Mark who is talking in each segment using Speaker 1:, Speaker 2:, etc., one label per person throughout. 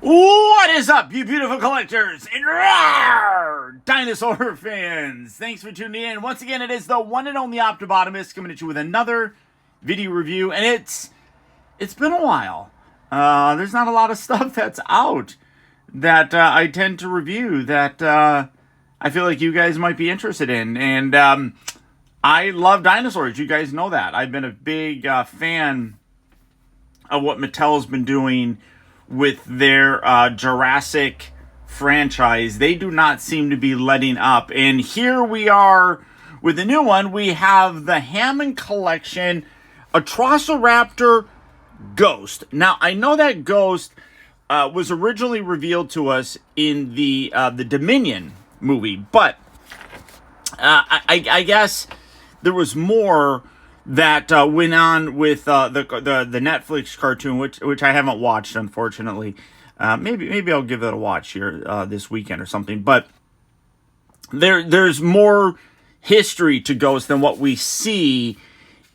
Speaker 1: What is up, you beautiful collectors and rare dinosaur fans? Thanks for tuning in. Once again, it is the one and only Optibotimus coming at you with another video review, and it's been a while. There's not a lot of stuff that's out that I tend to review that I feel like you guys might be interested in, and I love dinosaurs. You guys know that. I've been a big fan of what Mattel's been doing with their Jurassic franchise. They do not seem to be letting up. And here we are with the new one. We have the Hammond collection, Atrociraptor Ghost. Now, I know that Ghost was originally revealed to us in the Dominion movie, but I guess there was more that went on with the Netflix cartoon, which I haven't watched, unfortunately. Maybe I'll give it a watch here this weekend or something. But there's more history to Ghost than what we see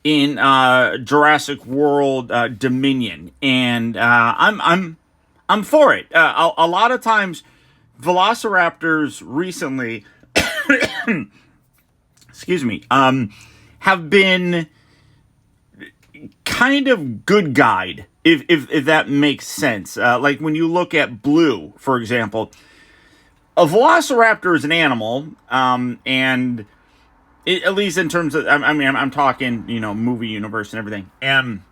Speaker 1: in Jurassic World Dominion, and I'm for it. A lot of times, Velociraptors recently, excuse me, have been kind of good guide, if that makes sense. Like when you look at Blue, for example, a velociraptor is an animal, and at least in terms of, I'm talking, movie universe and everything, and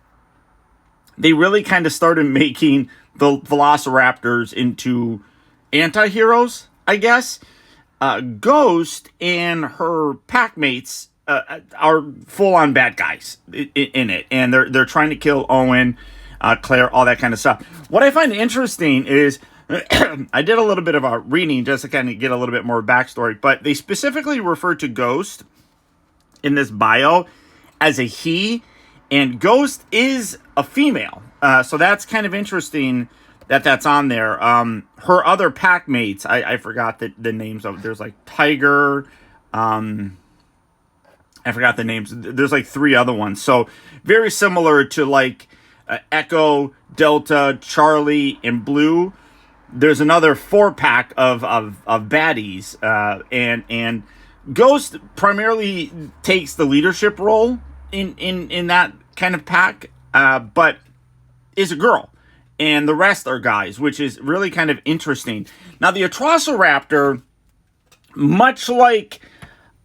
Speaker 1: they really kind of started making the velociraptors into anti-heroes, I guess. Ghost and her pack mates are full-on bad guys in it, and they're trying to kill Owen, Claire, all that kind of stuff. What I find interesting is I did a little bit of a reading just to kind of get a little bit more backstory, but they specifically refer to Ghost in this bio as a he, and Ghost is a female, so that's kind of interesting that's on there. Her other pack mates, I forgot the names of. There's like Tiger, I forgot the names. There's like 3 other ones. So very similar to like Echo, Delta, Charlie, and Blue. There's another 4-pack of baddies. And Ghost primarily takes the leadership role in that kind of pack, but is a girl. And the rest are guys, which is really kind of interesting. Now, the Atrociraptor, much like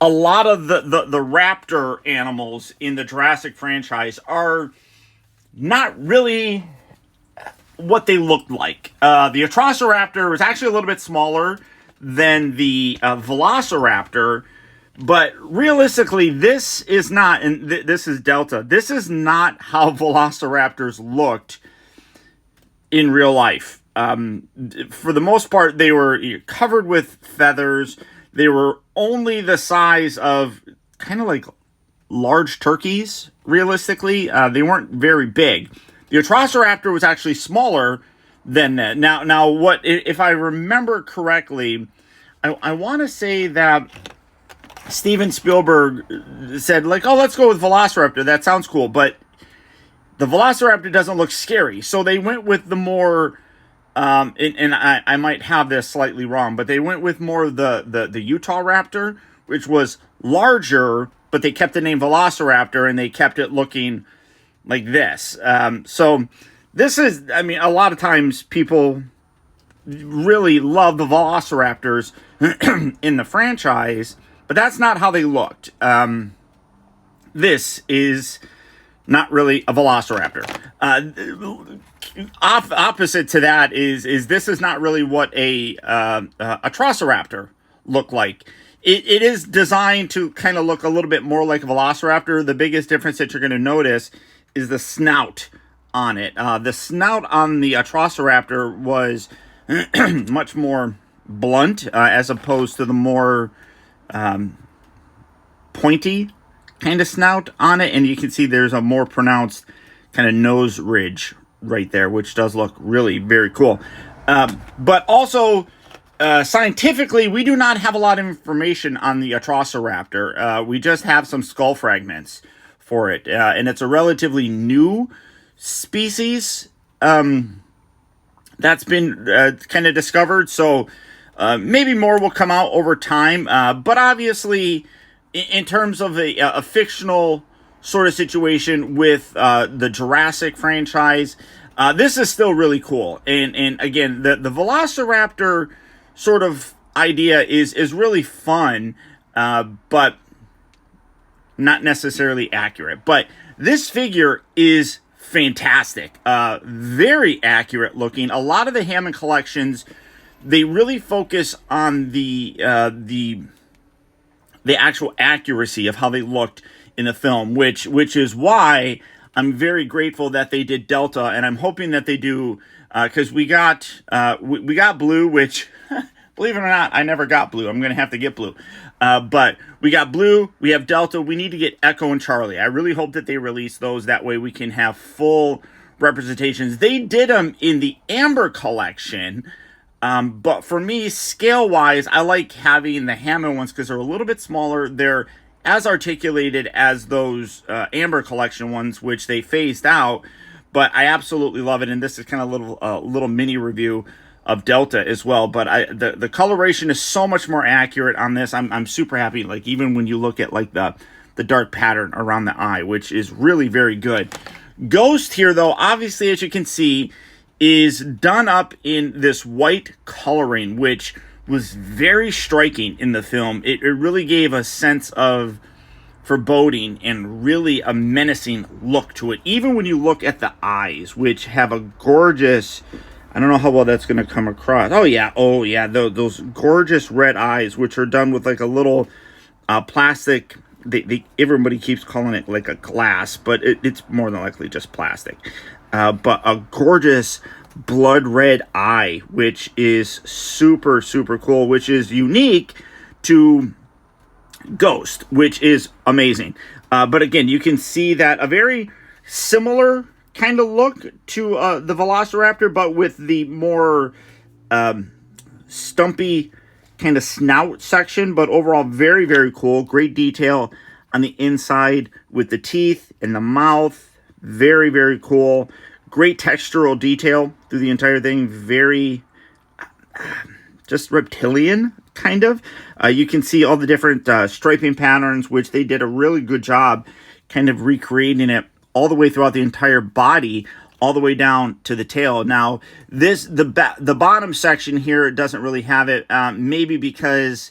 Speaker 1: a lot of the raptor animals in the Jurassic franchise, are not really what they looked like. The Atrociraptor was actually a little bit smaller than the Velociraptor, but realistically, this is not, and this is Delta, this is not how Velociraptors looked in real life. For the most part, they were covered with feathers. They were only the size of kind of like large turkeys, realistically. They weren't very big. The Atrociraptor was actually smaller than that. Now, what if I remember correctly, I want to say that Steven Spielberg said, like, oh, let's go with Velociraptor. That sounds cool. But the Velociraptor doesn't look scary. So they went with the more... and I might have this slightly wrong, but they went with more of the Utah Raptor, which was larger, but they kept the name Velociraptor, and they kept it looking like this. So this is, a lot of times people really love the Velociraptors in the franchise, but that's not how they looked. This is not really a Velociraptor. Opposite to that is this is not really what a Atrociraptor looked like. It is designed to kind of look a little bit more like a Velociraptor. The biggest difference that you're going to notice is the snout on it. The snout on the Atrociraptor was much more blunt as opposed to the more pointy kind of snout on it, and you can see there's a more pronounced kind of nose ridge right there, which does look really very cool. But also, scientifically, we do not have a lot of information on the Atrociraptor. We just have some skull fragments for it, and it's a relatively new species. that's been kind of discovered. So maybe more will come out over time. But obviously, in terms of a fictional sort of situation with the Jurassic franchise, this is still really cool. And again, the Velociraptor sort of idea is really fun, but not necessarily accurate. But this figure is fantastic, very accurate looking. A lot of the Hammond collections, they really focus on the actual accuracy of how they looked in the film, which is why I'm very grateful that they did Delta, and I'm hoping that they do, because we got Blue, which believe it or not, I never got Blue. I'm gonna have to get Blue, but we got Blue, we have Delta, we need to get Echo and Charlie. I really hope that they release those, that way we can have full representations. They did them in the Amber collection. But for me, scale-wise, I like having the Hammond ones because they're a little bit smaller. They're as articulated as those Amber collection ones, which they phased out. But I absolutely love it, and this is kind of a little mini review of Delta as well. But the coloration is so much more accurate on this. I'm super happy. Like, even when you look at like the dark pattern around the eye, which is really very good. Ghost here, though, obviously, as you can see, is done up in this white coloring, which was very striking in the film. It really gave a sense of foreboding and really a menacing look to it. Even when you look at the eyes, which have a gorgeous, I don't know how well that's going to come across. Oh yeah, those gorgeous red eyes, which are done with like a little plastic. Everybody keeps calling it like a glass, but it's more than likely just plastic. But a gorgeous blood red eye, which is super, super cool, which is unique to Ghost, which is amazing. But again, you can see that a very similar kind of look to the Velociraptor, but with the more stumpy kind of snout section. But overall, very, very cool. Great detail on the inside with the teeth and the mouth. Very, very cool. Great textural detail through the entire thing. Very just reptilian, kind of. You can see all the different striping patterns, which they did a really good job kind of recreating it all the way throughout the entire body, all the way down to the tail. Now, the bottom section here doesn't really have it, maybe because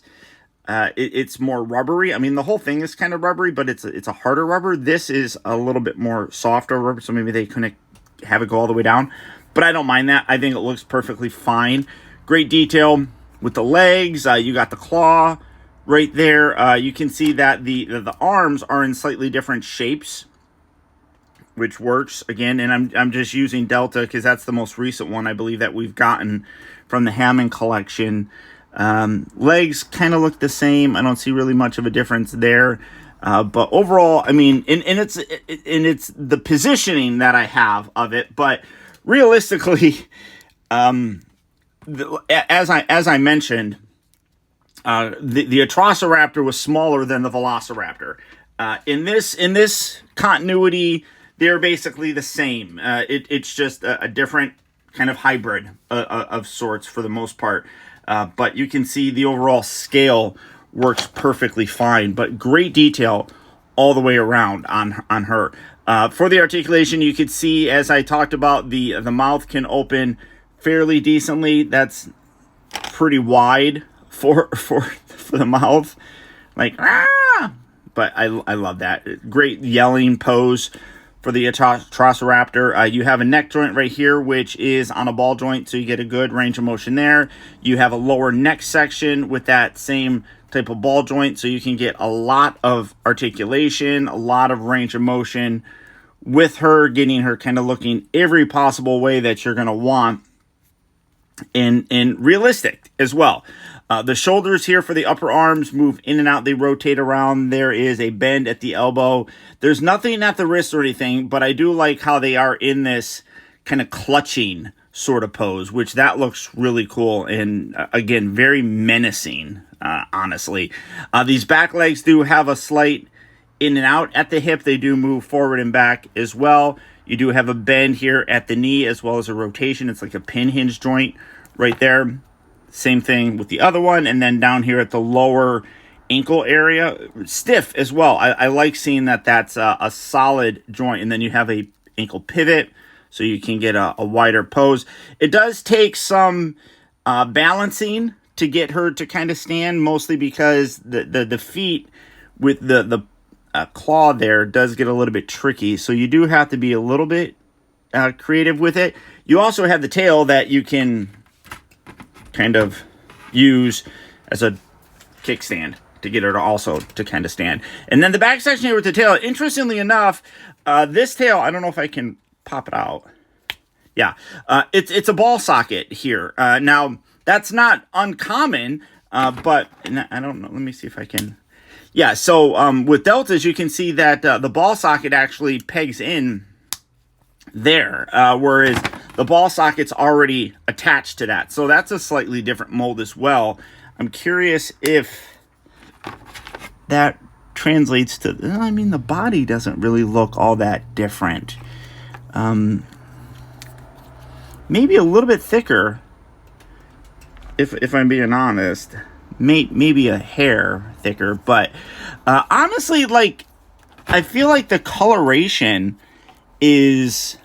Speaker 1: it's more rubbery. I mean, the whole thing is kind of rubbery, but it's a harder rubber. This is a little bit more softer rubber, so maybe they couldn't have it go all the way down. But I don't mind that. I think it looks perfectly fine. Great detail with the legs. You got the claw right there. You can see that the arms are in slightly different shapes, which works again. And I'm just using Delta because that's the most recent one I believe that we've gotten from the Hammond collection. Legs kind of look the same. I don't see really much of a difference there. But overall, I mean, and it's the positioning that I have of it. But realistically, as I mentioned, the Atrociraptor was smaller than the Velociraptor. In this continuity, they're basically the same. It's just a different kind of hybrid of sorts for the most part. But you can see the overall scale works perfectly fine. But great detail all the way around on her. For the articulation, you could see, as I talked about, the mouth can open fairly decently. That's pretty wide for the mouth. Like, ah! But I love that. Great yelling pose for the Atrociraptor. You have a neck joint right here, which is on a ball joint, so you get a good range of motion there. You have a lower neck section with that same type of ball joint, so you can get a lot of articulation, a lot of range of motion with her, getting her kind of looking every possible way that you're going to want, and realistic as well. The shoulders here for the upper arms move in and out. They rotate around. There is a bend at the elbow. There's nothing at the wrist or anything, but I do like how they are in this kind of clutching sort of pose, which that looks really cool. And again, very menacing, honestly. These back legs do have a slight in and out at the hip. They do move forward and back as well. You do have a bend here at the knee as well as a rotation. It's like a pin hinge joint right there. Same thing with the other one. And then down here at the lower ankle area, stiff as well. I like seeing that that's a solid joint. And then you have a ankle pivot so you can get a wider pose. It does take some balancing to get her to kind of stand, mostly because the feet with the claw there does get a little bit tricky. So you do have to be a little bit creative with it. You also have the tail that you can kind of use as a kickstand to get her to also to kind of stand. And then the back section here with the tail, interestingly enough, this tail, I don't know if I can pop it out. Yeah, it's a ball socket here. Now, that's not uncommon, but I don't know. Let me see if I can. Yeah, so with Deltas, you can see that the ball socket actually pegs in there, whereas the ball socket's already attached to that. So that's a slightly different mold as well. I'm curious if that translates to, I mean, the body doesn't really look all that different. Maybe a little bit thicker, if I'm being honest. Maybe a hair thicker, but honestly, like, I feel like the coloration is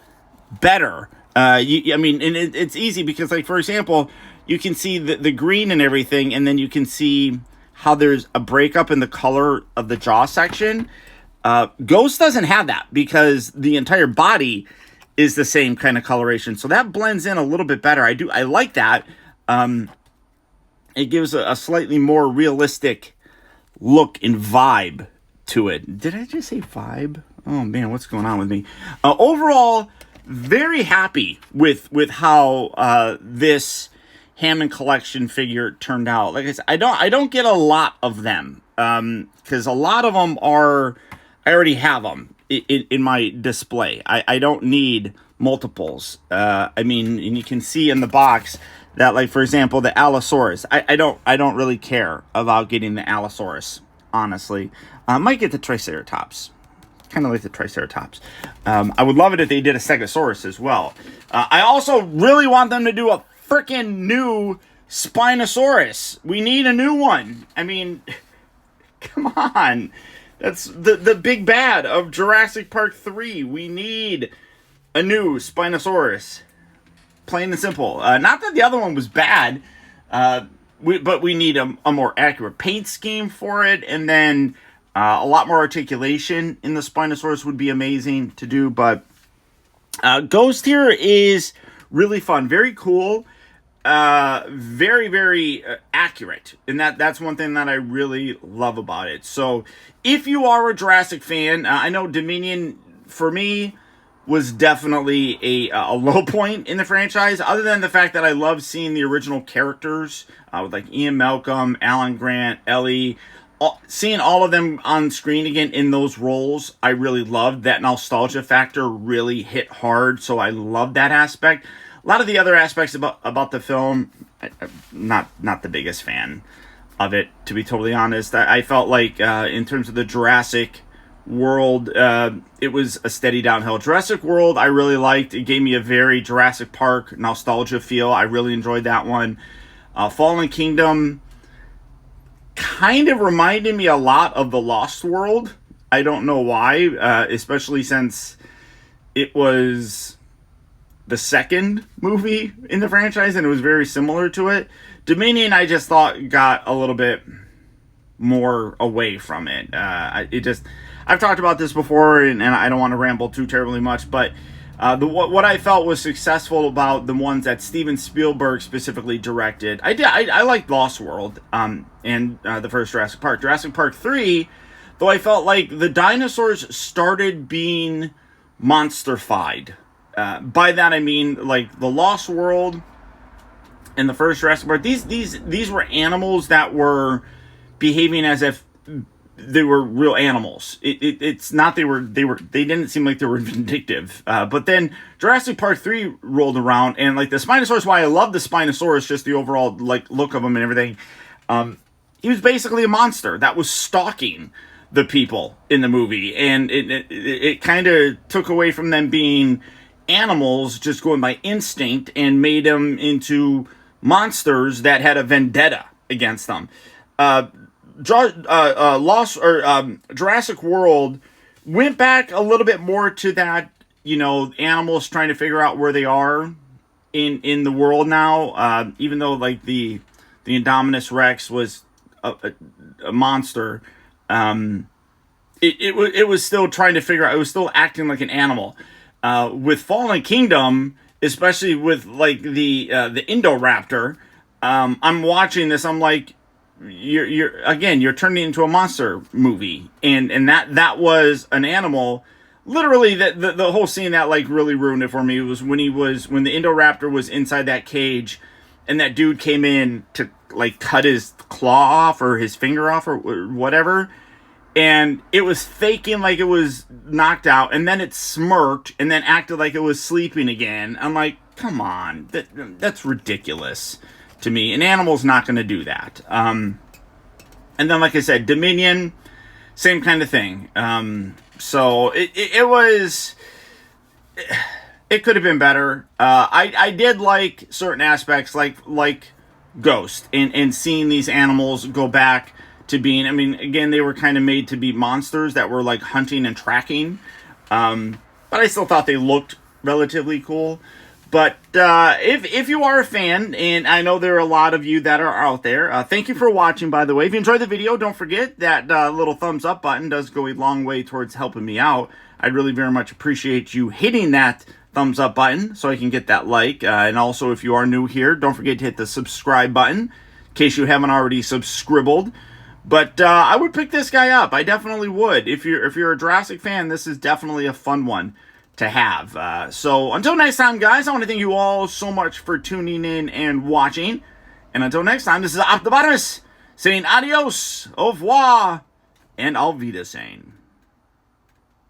Speaker 1: better. I mean, and it's easy because, like, for example, you can see the green and everything, and then you can see how there's a breakup in the color of the jaw section. Ghost doesn't have that because the entire body is the same kind of coloration, so that blends in a little bit better. I like that. It gives a slightly more realistic look and vibe to it. Did I just say vibe? Oh man, what's going on with me? Overall, very happy with how this Hammond collection figure turned out. Like I said, I don't get a lot of them because a lot of them I already have them in my display. I don't need multiples. I mean, and you can see in the box that, like, for example, the Allosaurus. I don't really care about getting the Allosaurus, honestly. I might get the Triceratops. Kind of like the Triceratops. I would love it if they did a Stegosaurus as well. I also really want them to do a freaking new Spinosaurus. We need a new one. I mean, come on. That's the big bad of Jurassic Park 3. We need a new Spinosaurus. Plain and simple. Not that the other one was bad, but we need a more accurate paint scheme for it, and then a lot more articulation in the Spinosaurus would be amazing to do. But Ghost here is really fun, very cool, very, very accurate, and that's one thing that I really love about it. So if you are a Jurassic fan, I know Dominion, for me, was definitely a low point in the franchise, other than the fact that I love seeing the original characters with, like, Ian Malcolm, Alan Grant, Ellie, seeing all of them on screen again in those roles. I really loved that. Nostalgia factor really hit hard, so I love that aspect. A lot of the other aspects about the film, I'm not the biggest fan of it, to be totally honest. I felt like in terms of the Jurassic World, it was a steady downhill. Jurassic World I really liked. It gave me a very Jurassic Park nostalgia feel. I really enjoyed that one. Fallen Kingdom kind of reminded me a lot of The Lost World. I don't know why, especially since it was the second movie in the franchise and it was very similar to it. Dominion, I just thought, got a little bit more away from it. I've talked about this before, and I don't want to ramble too terribly much, but what I felt was successful about the ones that Steven Spielberg specifically directed, I liked Lost World and the first Jurassic Park. Jurassic Park 3, though, I felt like the dinosaurs started being monsterfied. By that I mean, like, the Lost World and the first Jurassic Park, these were animals that were behaving as if they were real animals. It's not they didn't seem like they were vindictive. But then Jurassic Park 3 rolled around, and, like, the Spinosaurus, why I love the Spinosaurus, just the overall, like, look of him and everything, he was basically a monster that was stalking the people in the movie, and it kind of took away from them being animals just going by instinct and made them into monsters that had a vendetta against them. Jurassic World went back a little bit more to that, animals trying to figure out where they are in the world now. Even though like the Indominus Rex was a monster, it was still trying to figure out. It was still acting like an animal. With Fallen Kingdom, especially with like the Indoraptor, I'm watching this. I'm like, you're turning into a monster movie, and that was an animal. Literally, the whole scene that like really ruined it for me was when the Indoraptor was inside that cage, and that dude came in to like cut his claw off or his finger off or whatever, and it was faking like it was knocked out, and then it smirked and then acted like it was sleeping again. I'm like, come on, that's ridiculous to me. An animal's not going to do that. And then, like I said, Dominion, same kind of thing. So it was, it could have been better. I did like certain aspects, like Ghost, and seeing these animals go back to being, I mean, again, they were kind of made to be monsters that were like hunting and tracking. But I still thought they looked relatively cool. But if you are a fan, and I know there are a lot of you that are out there, thank you for watching, by the way. If you enjoyed the video, don't forget that little thumbs up button does go a long way towards helping me out. I'd really very much appreciate you hitting that thumbs up button so I can get that like. And also, if you are new here, don't forget to hit the subscribe button in case you haven't already subscribbled. But I would pick this guy up. I definitely would. If you're a Jurassic fan, this is definitely a fun one to have. So until next time, guys, I want to thank you all so much for tuning in and watching. And until next time, this is Optibotimus saying adios, au revoir, and auf Wiedersehen.